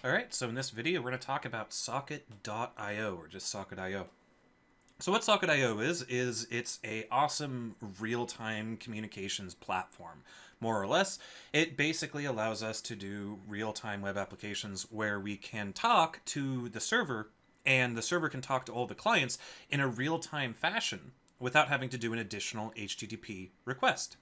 All right, so in this video, we're going to talk about socket.io, or just socket.io. So what socket.io is it's a awesome real-time communications platform, more or less. It basically allows us to do real-time web applications where we can talk to the server, and the server can talk to all the clients in a real-time fashion without having to do an additional HTTP request.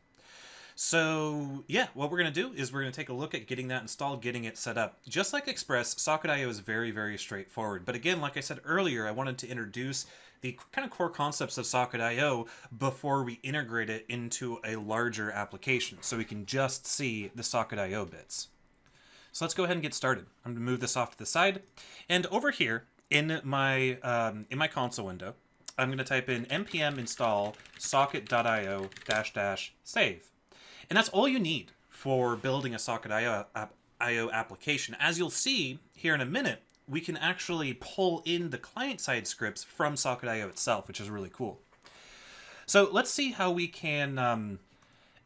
So yeah, what we're going to do is we're going to take a look at getting that installed, getting it set up. Just like Express, Socket.io is very, very straightforward. But again, like I said earlier, I wanted to introduce the kind of core concepts of Socket.io before we integrate it into a larger application, so we can just see the Socket.io bits. So let's go ahead and get started. I'm going to move this off to the side. And over here in my console window, I'm going to type in npm install socket.io -- save. And that's all you need for building a Socket.io application. As you'll see here in a minute, we can actually pull in the client-side scripts from Socket.io itself, which is really cool. So let's see how we can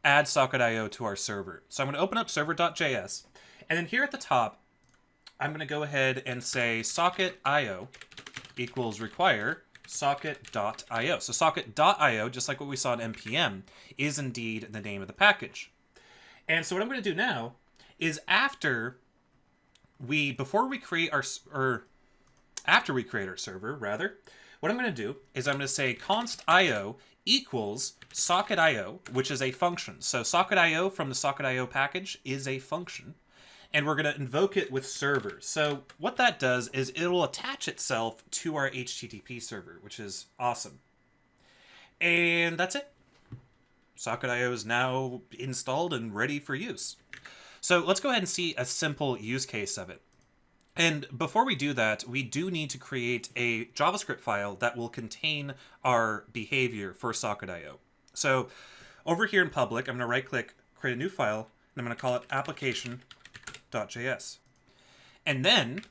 add Socket.io to our server. So I'm going to open up server.js, and then here at the top, I'm going to go ahead and say socket.io equals require socket.io. So socket.io, just like what we saw in npm, is indeed the name of the package. And so what I'm going to do now is after we create our server, rather, what I'm going to do is I'm going to say const.io equals socket.io, which is a function. So socket.io from the socket.io package is a function. And we're going to invoke it with servers. So what that does is it'll attach itself to our HTTP server, which is awesome. And that's it. Socket.io is now installed and ready for use. So let's go ahead and see a simple use case of it. And before we do that, we do need to create a JavaScript file that will contain our behavior for Socket.io. So over here in public, I'm going to right-click, create a new file, and I'm going to call it application.js. And then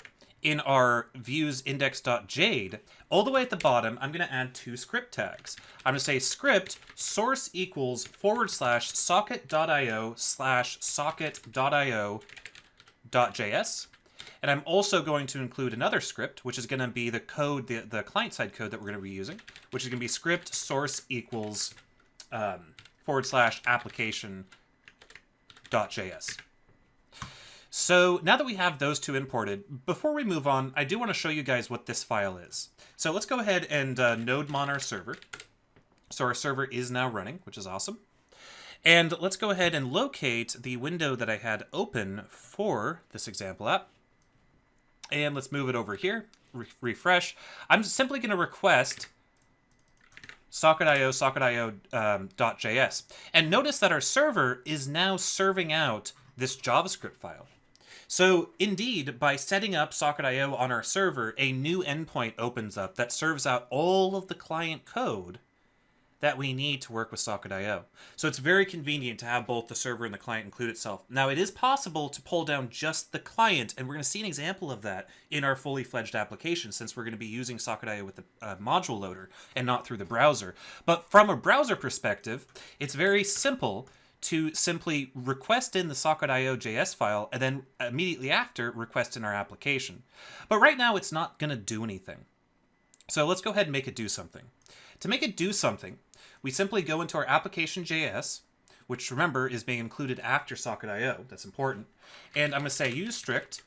in our views index.jade, all the way at the bottom, I'm going to add two script tags. I'm going to say script source equals / socket.io / socket.io.js. And I'm also going to include another script, which is going to be the code, the client-side code that we're going to be using, which is going to be script source equals / application.js. So now that we have those two imported, before we move on, I do want to show you guys what this file is. So let's go ahead and nodemon our server. So our server is now running, which is awesome. And let's go ahead and locate the window that I had open for this example app. And let's move it over here, refresh. I'm simply going to request socket.io, socket.io.js. And notice that our server is now serving out this JavaScript file. So indeed, by setting up socket.io on our server, a new endpoint opens up that serves out all of the client code that we need to work with socket.io. So it's very convenient to have both the server and the client include itself. Now, it is possible to pull down just the client, and we're going to see an example of that in our fully fledged application, since we're going to be using socket.io with the module loader and not through the browser. But from a browser perspective, it's very simple to simply request in the socket.io JS file and then immediately after request in our application. But right now it's not going to do anything. So let's go ahead and make it do something. To make it do something, we simply go into our application.js, which remember is being included after socket.io. That's important. And I'm going to say use strict.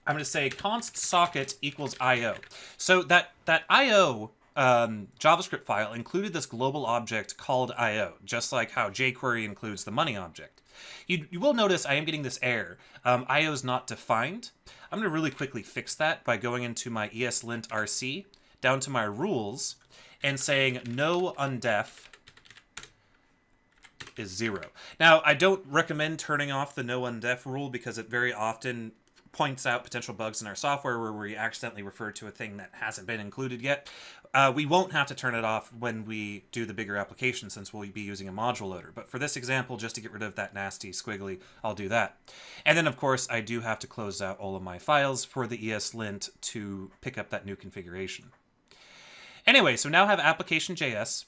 I'm going to say const socket equals io. So that io JavaScript file included this global object called io, just like how jQuery includes the money object. You will notice I am getting this error. io is not defined. I'm going to really quickly fix that by going into my ESLint RC, down to my rules, and saying no undef is 0. Now, I don't recommend turning off the no undef rule because it very often points out potential bugs in our software where we accidentally refer to a thing that hasn't been included yet. We won't have to turn it off when we do the bigger application, since we'll be using a module loader. But for this example, just to get rid of that nasty squiggly, I'll do that. And then, of course, I do have to close out all of my files for the ESLint to pick up that new configuration. Anyway, so now I have application.js,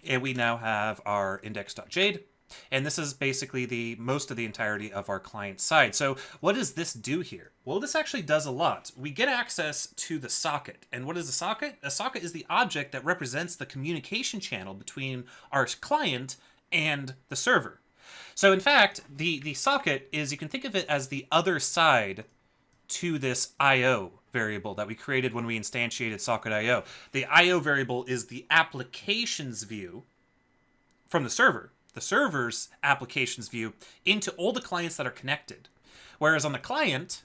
and we now have our index.jade. And this is basically the most of the entirety of our client side. So what does this do here? Well, this actually does a lot. We get access to the socket. And what is a socket? A socket is the object that represents the communication channel between our client and the server. So in fact, the socket is, you can think of it as the other side to this IO variable that we created when we instantiated socket IO. The IO variable is the applications view from the server, the server's applications view into all the clients that are connected. Whereas on the client,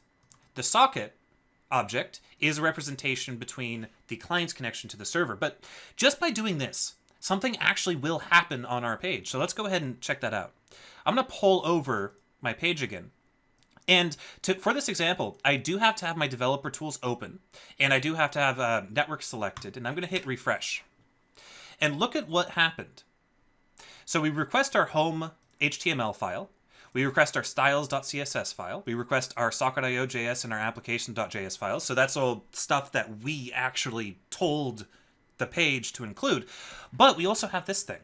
the socket object is a representation between the client's connection to the server. But just by doing this, something actually will happen on our page. So let's go ahead and check that out. I'm going to pull over my page again. And for this example, I do have to have my developer tools open, and I do have to have network selected, and I'm going to hit refresh. And look at what happened. So we request our home HTML file, we request our styles.css file, we request our socket.io.js and our application.js files. So that's all stuff that we actually told the page to include. But we also have this thing.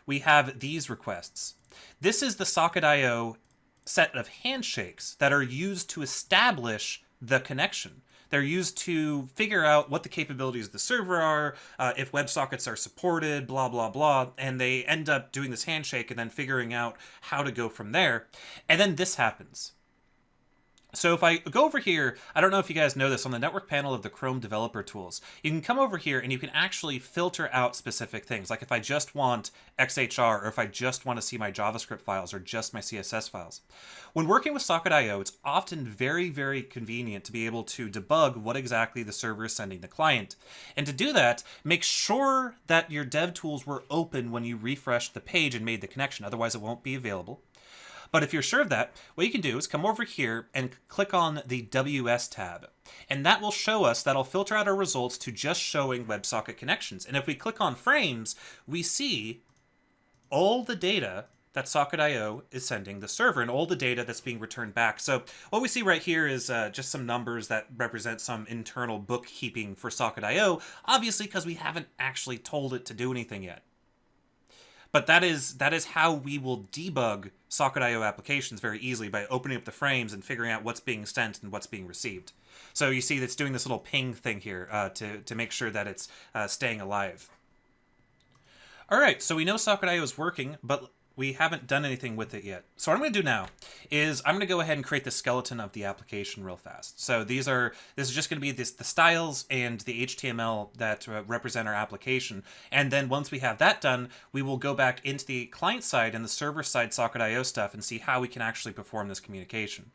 We have these requests. This is the socket.io set of handshakes that are used to establish the connection. They're used to figure out what the capabilities of the server are, if WebSockets are supported, blah, blah, blah. And they end up doing this handshake and then figuring out how to go from there. And then this happens. So if I go over here, I don't know if you guys know this, on the network panel of the Chrome developer tools, you can come over here and you can actually filter out specific things. Like if I just want XHR, or if I just want to see my JavaScript files or just my CSS files. When working with socket.io, it's often very, very convenient to be able to debug what exactly the server is sending the client. And to do that, make sure that your dev tools were open when you refreshed the page and made the connection. Otherwise, it won't be available. But if you're sure of that, what you can do is come over here and click on the WS tab. And that will show us, that'll filter out our results to just showing WebSocket connections. And if we click on frames, we see all the data that socket.io is sending the server and all the data that's being returned back. So what we see right here is just some numbers that represent some internal bookkeeping for socket.io, obviously because we haven't actually told it to do anything yet. But that is how we will debug socket.io applications very easily, by opening up the frames and figuring out what's being sent and what's being received. So you see that's doing this little ping thing here to make sure that it's staying alive. All right, so we know socket.io is working, but we haven't done anything with it yet. So what I'm going to do now is I'm going to go ahead and create the skeleton of the application real fast. So this is just going to be the styles and the HTML that represent our application. And then once we have that done, we will go back into the client side and the server side socket.io stuff and see how we can actually perform this communication.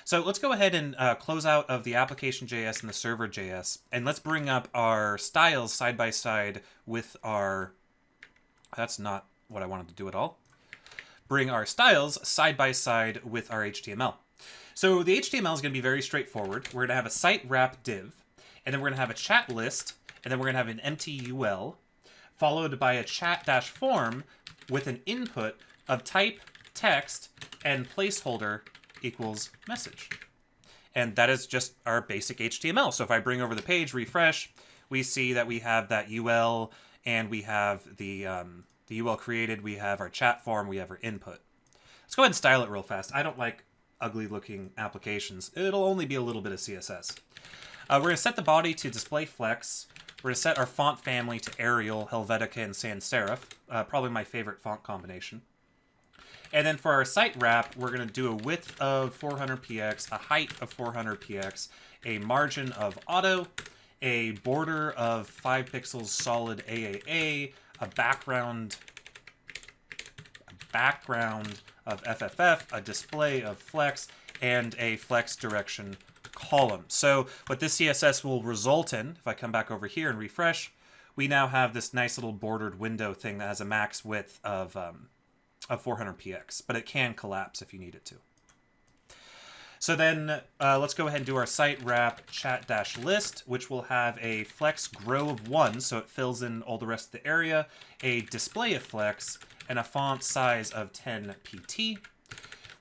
So let's go ahead and close out of the application.js and the server.js, and let's bring up our styles side by side with our... That's not what I wanted to do at all. Bring our styles side by side with our HTML. So the HTML is going to be very straightforward. We're going to have a site wrap div, and then we're going to have a chat list, and then we're going to have an empty UL, followed by a chat-form with an input of type text and placeholder equals message. And that is just our basic HTML. So if I bring over the page, refresh, we see that we have that UL, and we have the UL created, we have our chat form, we have our input. Let's go ahead and style it real fast. I don't like ugly looking applications. It'll only be a little bit of CSS. We're going to set the body to display flex. We're going to set our font family to Arial, Helvetica, and sans serif. Probably my favorite font combination. And then for our site wrap, we're going to do a width of 400px, a height of 400px, a margin of auto, a border of 5 pixels solid AAA, a background of FFF, a display of flex, and a flex direction column. So what this CSS will result in, if I come back over here and refresh, we now have this nice little bordered window thing that has a max width of 400px, but it can collapse if you need it to. So then let's go ahead and do our site wrap chat-list, which will have a flex grow of 1, so it fills in all the rest of the area, a display of flex, and a font size of 10 pt.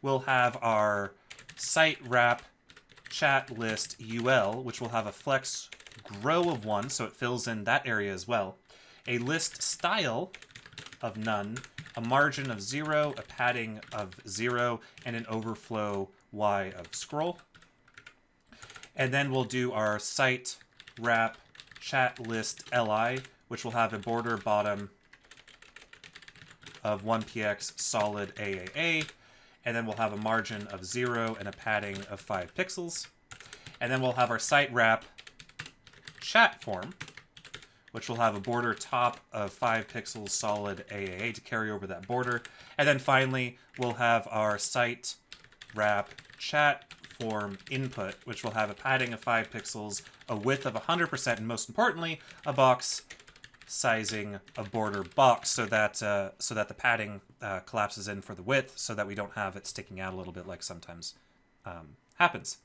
We'll have our site wrap chat list UL, which will have a flex grow of 1, so it fills in that area as well, a list style of none, a margin of 0, a padding of 0, and an overflow Y of scroll. And then we'll do our site wrap chat list li, which will have a border bottom of 1px solid AAA, and then we'll have a margin of 0 and a padding of 5 pixels. And then we'll have our site wrap chat form, which will have a border top of 5 pixels solid AAA to carry over that border. And then finally, we'll have our site wrap chat form input, which will have a padding of 5 pixels, a width of 100%, and most importantly, a box sizing of border box so that the padding collapses in for the width so that we don't have it sticking out a little bit like sometimes happens.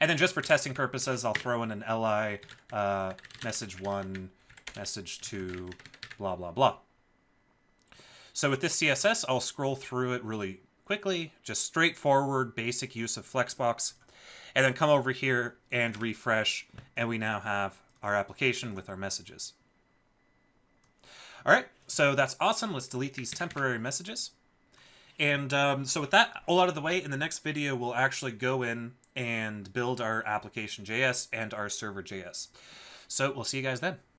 And then just for testing purposes, I'll throw in an li message 1, message 2, blah, blah, blah. So with this CSS, I'll scroll through it really quickly, just straightforward, basic use of Flexbox, and then come over here and refresh, and we now have our application with our messages. All right, so that's awesome. Let's delete these temporary messages. And so with that all out of the way, in the next video, we'll actually go in and build our application.js and our server.js. So we'll see you guys then.